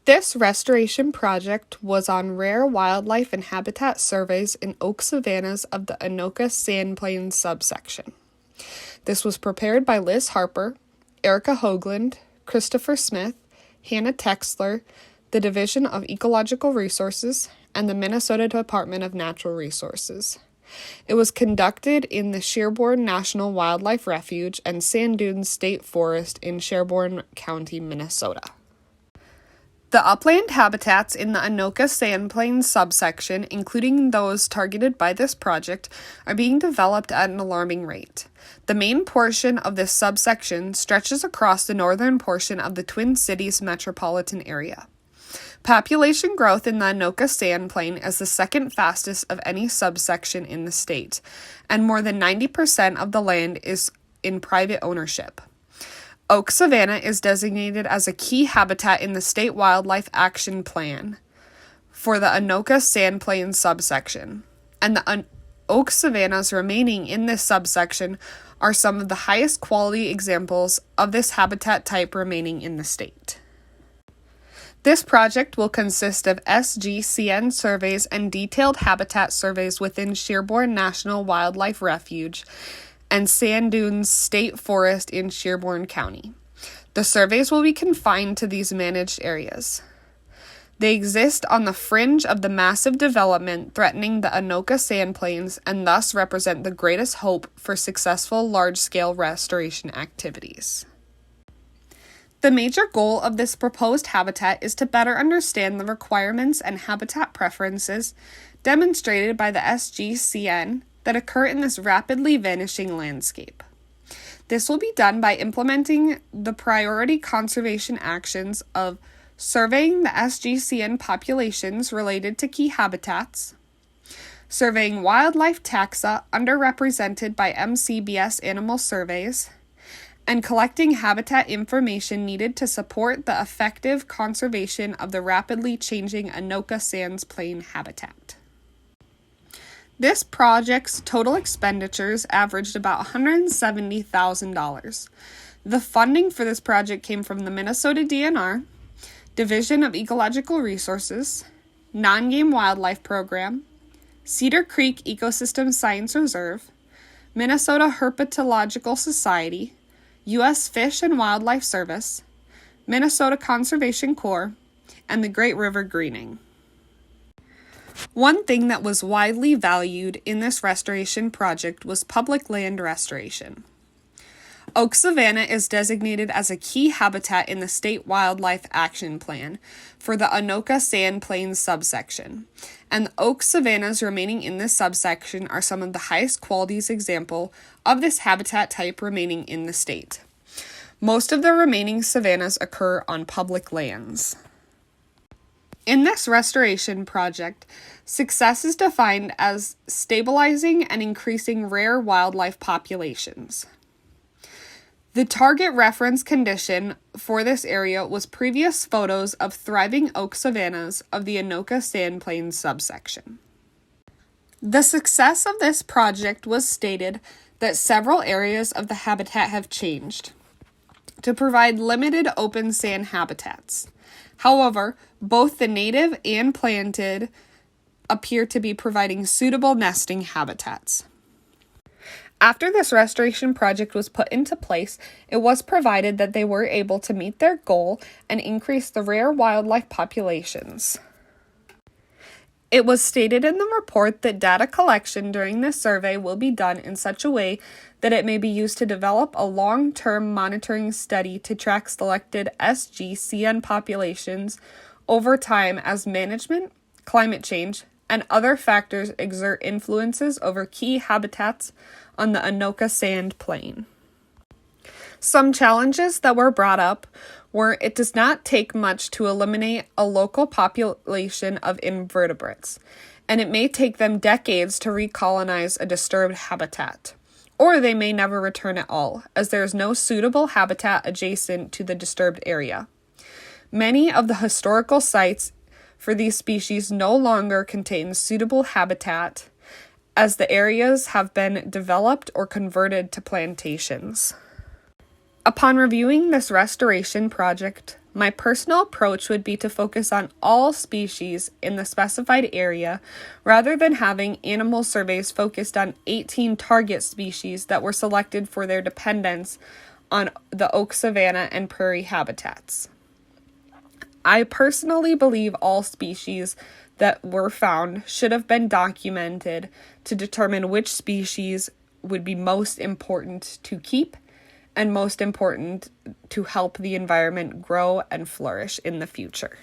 This restoration project was on rare wildlife and habitat surveys in oak savannas of the Anoka Sand Plains subsection. This was prepared by Liz Harper, Erica Hoagland, Christopher Smith, Hannah Texler, the Division of Ecological Resources, and the Minnesota Department of Natural Resources. It was conducted in the Sherborne National Wildlife Refuge and Sand Dunes State Forest in Sherborne County, Minnesota. The upland habitats in the Anoka Sand Plains subsection, including those targeted by this project, are being developed at an alarming rate. The main portion of this subsection stretches across the northern portion of the Twin Cities metropolitan area. Population growth in the Anoka Sand Plain is the second fastest of any subsection in the state, and more than 90% of the land is in private ownership. Oak savanna is designated as a key habitat in the State Wildlife Action Plan for the Anoka Sand Plains subsection, and the oak savannas remaining in this subsection are some of the highest quality examples of this habitat type remaining in the state. This project will consist of SGCN surveys and detailed habitat surveys within Sherborne National Wildlife Refuge and Sand Dunes State Forest in Sherborne County. The surveys will be confined to these managed areas. They exist on the fringe of the massive development threatening the Anoka Sand Plains and thus represent the greatest hope for successful large-scale restoration activities. The major goal of this proposed habitat is to better understand the requirements and habitat preferences demonstrated by the SGCN that occur in this rapidly vanishing landscape. This will be done by implementing the priority conservation actions of surveying the SGCN populations related to key habitats, surveying wildlife taxa underrepresented by MCBS animal surveys, and collecting habitat information needed to support the effective conservation of the rapidly changing Anoka Sands Plain habitat. This project's total expenditures averaged about $170,000. The funding for this project came from the Minnesota DNR, Division of Ecological Resources, Non-Game Wildlife Program, Cedar Creek Ecosystem Science Reserve, Minnesota Herpetological Society, U.S. Fish and Wildlife Service, Minnesota Conservation Corps, and the Great River Greening. One thing that was widely valued in this restoration project was public land restoration. Oak savanna is designated as a key habitat in the State Wildlife Action Plan for the Anoka Sand Plains subsection, and the oak savannas remaining in this subsection are some of the highest qualities example of this habitat type remaining in the state. Most of the remaining savannas occur on public lands. In this restoration project, success is defined as stabilizing and increasing rare wildlife populations. The target reference condition for this area was previous photos of thriving oak savannas of the Anoka Sand Plains subsection. The success of this project was stated that several areas of the habitat have changed to provide limited open sand habitats. However, both the native and planted appear to be providing suitable nesting habitats. After this restoration project was put into place, it was provided that they were able to meet their goal and increase the rare wildlife populations. It was stated in the report that data collection during this survey will be done in such a way that it may be used to develop a long-term monitoring study to track selected SGCN populations over time as management, climate change, and other factors exert influences over key habitats on the Anoka Sand Plain. Some challenges that were brought up were it does not take much to eliminate a local population of invertebrates, and it may take them decades to recolonize a disturbed habitat, or they may never return at all, as there is no suitable habitat adjacent to the disturbed area. Many of the historical sites for these species no longer contain suitable habitat, as the areas have been developed or converted to plantations. Upon reviewing this restoration project, My personal approach would be to focus on all species in the specified area rather than having animal surveys focused on 18 target species that were selected for their dependence on the oak savanna and prairie habitats. I personally believe all species that were found should have been documented to determine which species would be most important to keep and most important to help the environment grow and flourish in the future.